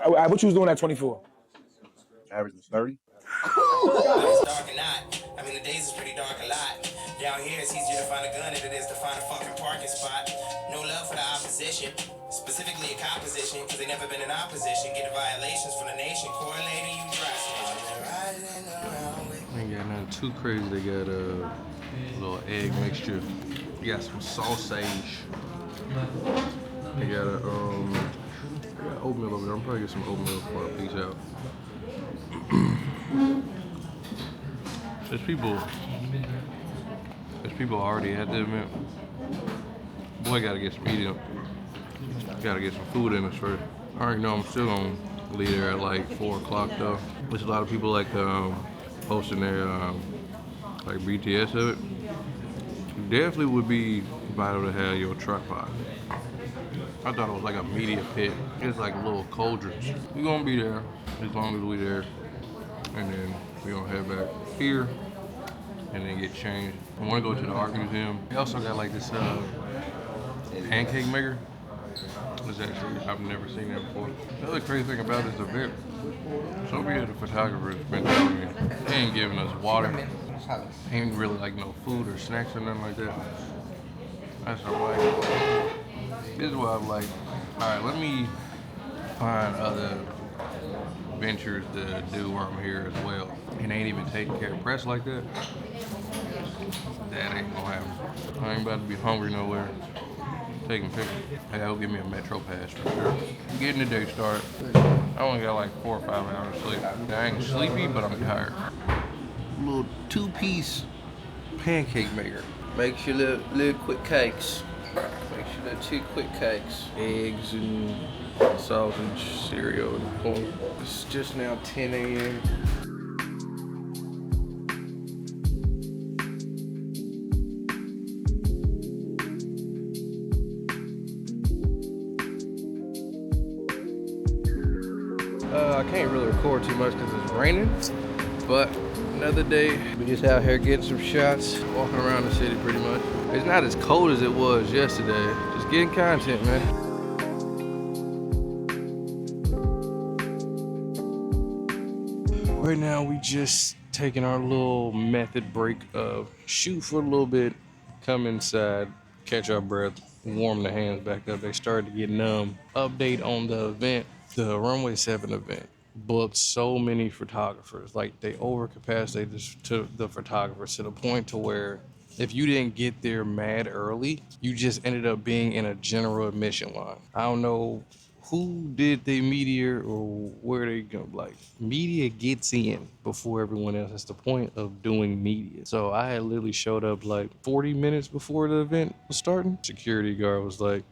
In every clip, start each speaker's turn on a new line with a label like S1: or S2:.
S1: What you was doing at 24?
S2: Average was 30.
S3: It's dark and not. I mean, the days is pretty dark a lot. Down here, it's easier to find a gun than it is to find a fucking parking spot. No love for the opposition, specifically a composition, because they never been in opposition. Getting violations from the nation, correlating you dry snitching.
S4: Ain't got nothing too crazy. They got a little egg mixture. They got some sausage. They got a they got oatmeal over there. I'm probably get some oatmeal for a piece out. There's people already at the event. Boy, gotta get some eating. Gotta get some food in us first. I already know I'm still gonna leave there at like 4 o'clock though. There's a lot of people like posting their like BTS of it. Definitely would be vital to have your tripod. I thought it was like a media pit. It's like little cauldrons. We're gonna be there as long as we're there. And then we're gonna head back here and then get changed. I wanna go to the art museum. They also got like this pancake maker. It's actually, I've never seen that before. The other crazy thing about this event, so many of the photographers been telling me, they ain't giving us water. Ain't really like no food or snacks or nothing like that. That's what I'm like. This is what I'm like, all right, let me find other ventures to do while I'm here as well. And ain't even taking care of press like that. That ain't gonna happen. I ain't about to be hungry nowhere. Taking pictures. Hey, that'll give me a Metro pass for sure. Getting the day started. I only got like 4 or 5 hours of sleep. I ain't sleepy, but I'm tired. Little 2-piece pancake maker. Makes your little quick cakes. Makes your little 2 quick cakes. Eggs and sausage, cereal, and corn. It's just now 10 a.m. I can't really record too much because it's raining, but another day. We just out here getting some shots, walking around the city pretty much. It's not as cold as it was yesterday. Just getting content, man. Right now, we just taking our little method break of shoot for a little bit, come inside, catch our breath, warm the hands back up. They started to get numb. Update on the event. The Runway 7 event booked so many photographers. Like, they overcapacitated to the photographers to the point to where if you didn't get there mad early, you just ended up being in a general admission line. I don't know who did the media or where they go. Like, media gets in before everyone else. That's the point of doing media. So I had literally showed up like 40 minutes before the event was starting. Security guard was like,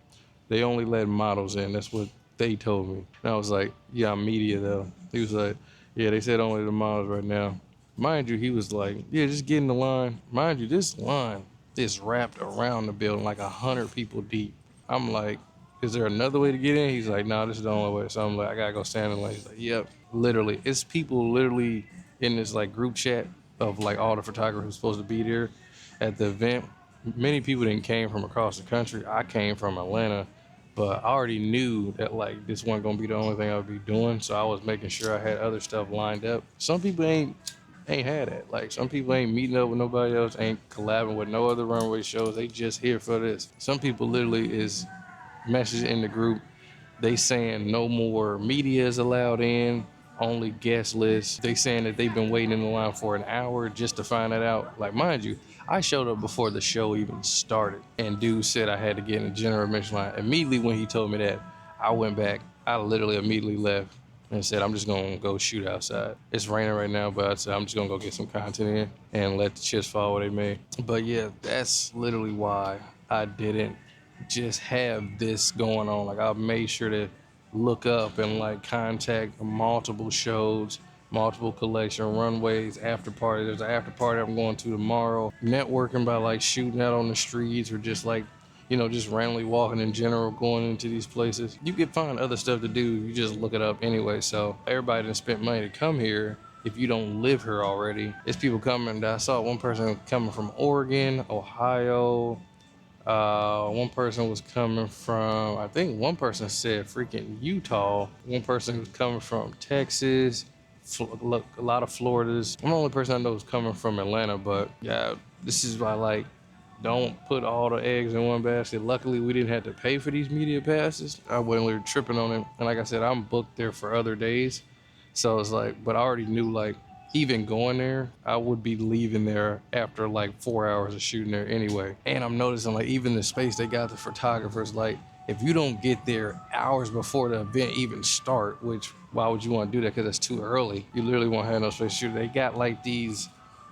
S4: they only let models in. That's what they told me. And I was like, yeah, I'm media though. He was like, yeah, they said only the models right now. Mind you, he was like, yeah, just get in the line. Mind you, this line is wrapped around the building like 100 people deep. I'm like, is there another way to get in? He's like, no, this is the only way. So I'm like, I gotta go stand in the line. He's like, yep, literally. It's people literally in this like group chat of like all the photographers who's supposed to be there at the event. Many people didn't came from across the country. I came from Atlanta. But I already knew that like this wasn't gonna be the only thing I would be doing, so I was making sure I had other stuff lined up. Some people ain't had that. Like, some people ain't meeting up with nobody else, ain't collabing with no other runway shows. They just here for this. Some people literally is messaging in the group. They saying no more media is allowed in, only guest list. They saying that they've been waiting in the line for an hour just to find that out. Like, mind you, I showed up before the show even started, and dude said I had to get in the general admission line. Immediately when he told me that, I went back. I literally immediately left and said, I'm just gonna go shoot outside. It's raining right now, but I said, I'm just gonna go get some content in and let the chips fall where they may. But yeah, that's literally why I didn't just have this going on. Like, I made sure to look up and like contact multiple shows, multiple collection runways, after party. There's an after party I'm going to tomorrow. Networking by like shooting out on the streets or just like, you know, just randomly walking in general, going into these places. You can find other stuff to do. You just look it up anyway. So everybody that spent money to come here, if you don't live here already, it's people coming. I saw one person coming from Oregon, Ohio, One person was coming from, I think one person said freaking Utah. One person was coming from Texas. Look, a lot of Floridas. I'm the only person I know is coming from Atlanta, but yeah, this is why like don't put all the eggs in one basket. Luckily, we didn't have to pay for these media passes. I wasn't really tripping on it, and like I said, I'm booked there for other days, so it's like, but I already knew like even going there, I would be leaving there after like 4 hours of shooting there anyway. And I'm noticing like even the space they got the photographers, like if you don't get there hours before the event even start, which why would you want to do that? Because it's too early. You literally won't have no space to shoot. They got like these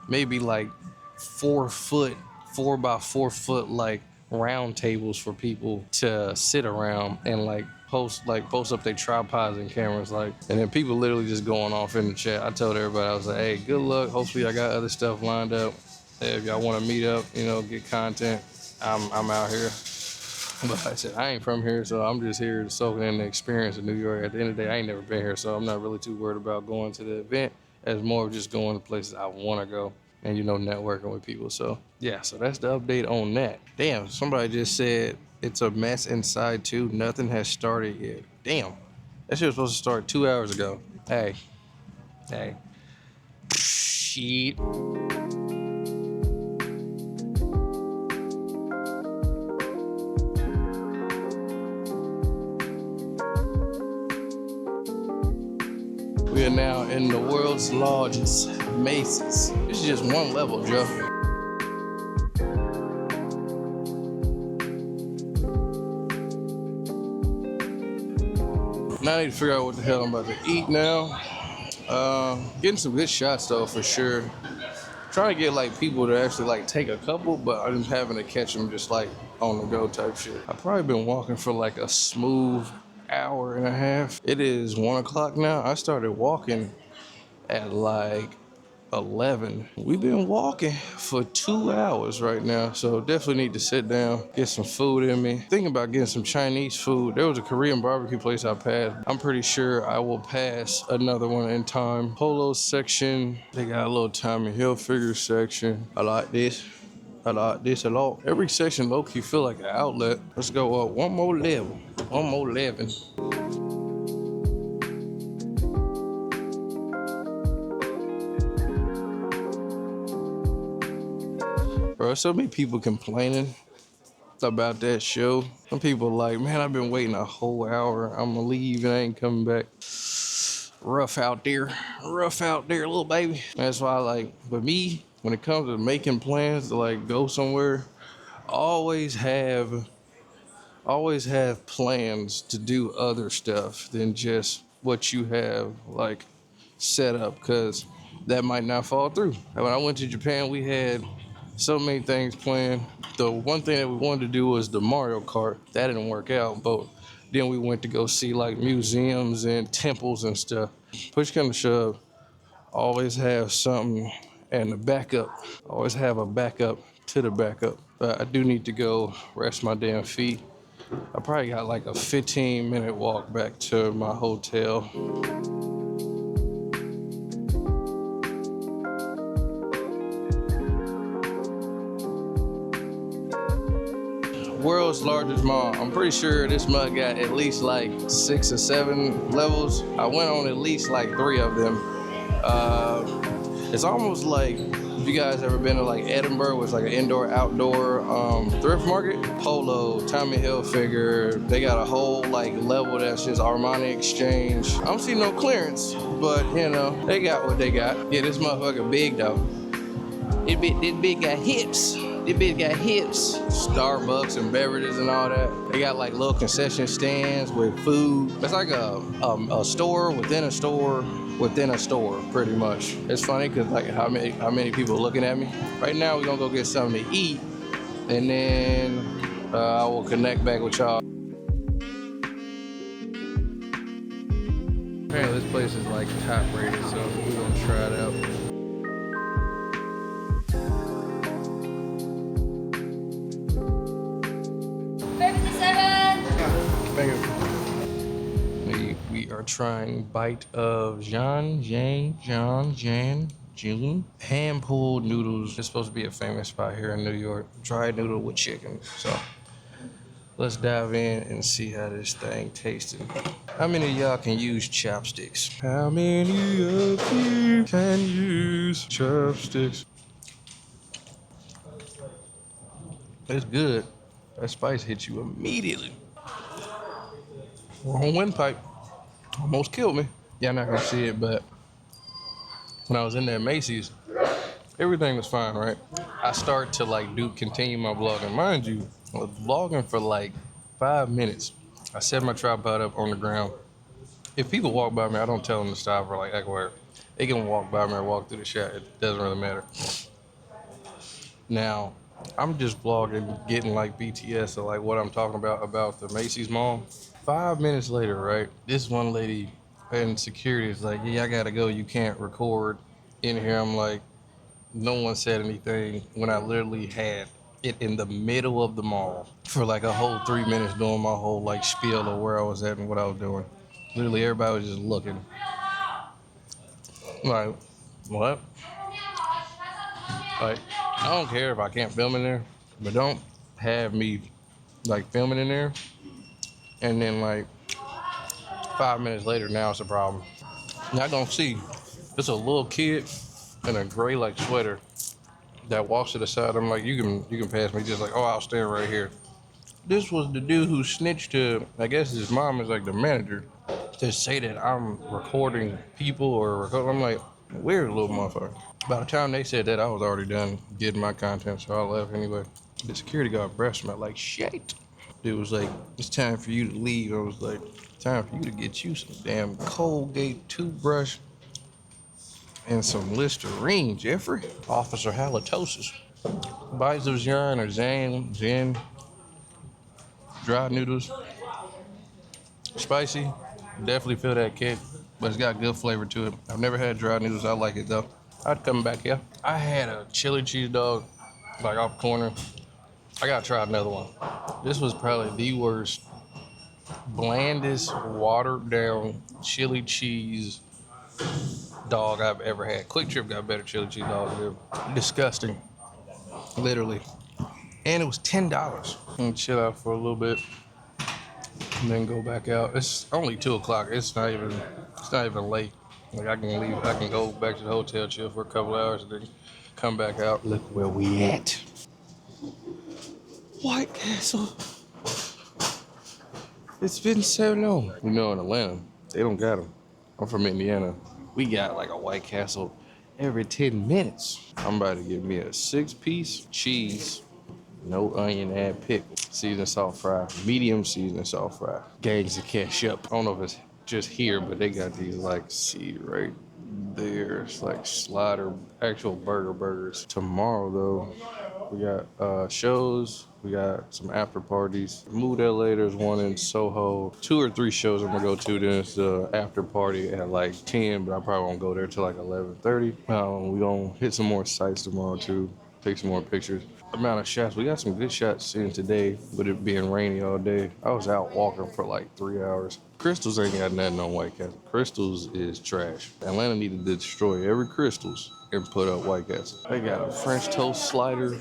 S4: maybe like 4 foot, 4 by 4 foot like round tables for people to sit around and like post up their tripods and cameras, like, and then people literally just going off in the chat. I told everybody, I was like, hey, good luck. Hopefully I got other stuff lined up. If y'all want to meet up, get content, I'm out here. But I said, I ain't from here, so I'm just here to soak in the experience of New York. At the end of the day, I ain't never been here, so I'm not really too worried about going to the event, as more of just going to places I want to go and, networking with people. So, yeah, so that's the update on that. Damn, somebody just said it's a mess inside, too. Nothing has started yet. Damn, that shit was supposed to start 2 hours ago. Hey. Shit. We are now in the world's largest Macy's. This is just one level, Joe. Now I need to figure out what the hell I'm about to eat now. Getting some good shots though, for sure. Trying to get like people to actually like take a couple, but I'm just having to catch them just like on the go type shit. I've probably been walking for like a smooth hour and a half. It is 1 o'clock now. I started walking at like 11. We've been walking for 2 hours right now, so definitely need to sit down, get some food in me. Thinking about getting some Chinese food. There was a Korean barbecue place I passed. I'm pretty sure I will pass another one in time. Polo section, they got a little Tommy Hilfiger section. I like this a lot. Every section low-key feel like an outlet. Let's go up one more level. Bro, so many people complaining about that show. Some people like, man, I've been waiting a whole hour. I'm gonna leave and I ain't coming back. Rough out there, little baby. That's why, like, for me, when it comes to making plans to like go somewhere, always have plans to do other stuff than just what you have like set up, because that might not fall through. And when I went to Japan, we had so many things planned. The one thing that we wanted to do was the Mario Kart. That didn't work out, but then we went to go see like museums and temples and stuff. Push come to shove, always have something and a backup. Always have a backup to the backup. But I do need to go rest my damn feet. I probably got like a 15-minute walk back to my hotel. World's largest mall. I'm pretty sure this mug got at least like 6 or 7 levels. I went on at least like 3 of them. It's almost like, if you guys ever been to like Edinburgh, was like an indoor-outdoor thrift market. Polo, Tommy Hilfiger, they got a whole like level that's just Armani Exchange. I don't see no clearance, but they got what they got. Yeah, this motherfucker big though. This bitch got hips. This bitch got hips. Starbucks and beverages and all that. They got like little concession stands with food. It's like a store within a store within a store, pretty much. It's funny because like how many people are looking at me. Right now we're gonna go get something to eat, and then I will connect back with y'all. Apparently this place is like top rated, so we're gonna try it out. We are trying bite of Jan June. Hand-pulled noodles. It's supposed to be a famous spot here in New York. Dried noodle with chicken. So let's dive in and see how this thing tasted. How many of y'all can use chopsticks? How many of you can use chopsticks? It's good. That spice hits you immediately. Wrong windpipe. Almost killed me. Y'all not gonna see it, but when I was in there at Macy's, everything was fine, right? I start to continue my vlogging. Mind you, I was vlogging for like 5 minutes. I set my tripod up on the ground. If people walk by me, I don't tell them to stop or act weird. They can walk by me or walk through the shot. It doesn't really matter. Now, I'm just vlogging, getting BTS or what I'm talking about the Macy's Mall. 5 minutes later, right? This one lady in security is like, yeah, I gotta go. You can't record in here. I'm like, no one said anything when I literally had it in the middle of the mall for a whole 3 minutes doing my whole spiel of where I was at and what I was doing. Literally everybody was just looking. Like, what? I don't care if I can't film in there, but don't have me filming in there and then 5 minutes later now it's a problem. Not gonna see. It's a little kid in a gray sweater that walks to the side. I'm like, you can pass me. Just oh, I'll stand right here. This was the dude who snitched to, I guess his mom is the manager, to say that I'm recording people I'm like, weird little motherfucker. By the time they said that, I was already done getting my content, so I left anyway. The security guard breath smelled like shit. Dude was like, it's time for you to leave. I was like, time for you to get you some damn Colgate toothbrush and some Listerine, Jeffrey. Officer Halitosis. Bites of yarn or Zen, dry noodles. Spicy, definitely feel that kick, but it's got good flavor to it. I've never had dry noodles, I like it though. I'd come back here. I had a chili cheese dog, off the corner. I gotta try another one. This was probably the worst, blandest, watered down chili cheese dog I've ever had. Quick Trip got better chili cheese dogs than them. Disgusting, literally. And it was $10. And chill out for a little bit, and then go back out. It's only 2 o'clock. It's not even late. I can leave. I can go back to the hotel, chill for a couple hours, and then come back out. Look where we at. White Castle. It's been so long. In Atlanta, they don't got them. I'm from Indiana. We got a White Castle every 10 minutes. I'm about to get me a 6-piece cheese, no onion, add pickle, seasoned salt fry, medium seasoned salt fry, gangs of ketchup. I don't know if it's just here, but they got these see right there. It's slider, actual burgers. Tomorrow though, we got shows. We got some after parties. Moved LA, there's one in Soho. 2 or 3 shows I'm gonna go to. Then it's the after party at 10, but I probably won't go there till 11:30. We gonna hit some more sites tomorrow too. Take some more pictures. Amount of shots. We got some good shots in today, with it being rainy all day. I was out walking for 3 hours. Crystals ain't got nothing on White Castle. Crystals is trash. Atlanta needed to destroy every Crystals and put up White Castle. They got a French toast slider.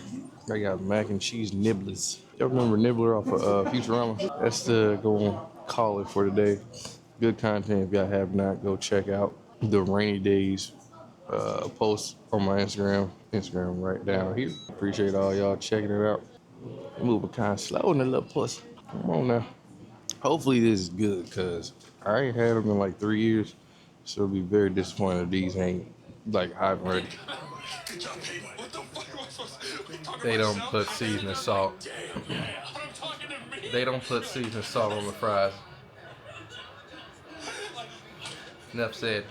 S4: They got mac and cheese nibblers. Y'all remember Nibbler off of Futurama? That's the going call it for today. Good content. If y'all have not, go check out the rainy days post on my Instagram right down here. Appreciate all y'all checking it out. Moving kind of slow in the little pussy. Come on now. Hopefully this is good, because I ain't had them in 3 years, so it'll be very disappointed if these ain't hot and ready. They don't put seasoning salt. They don't put seasoning salt on the fries. Enough said.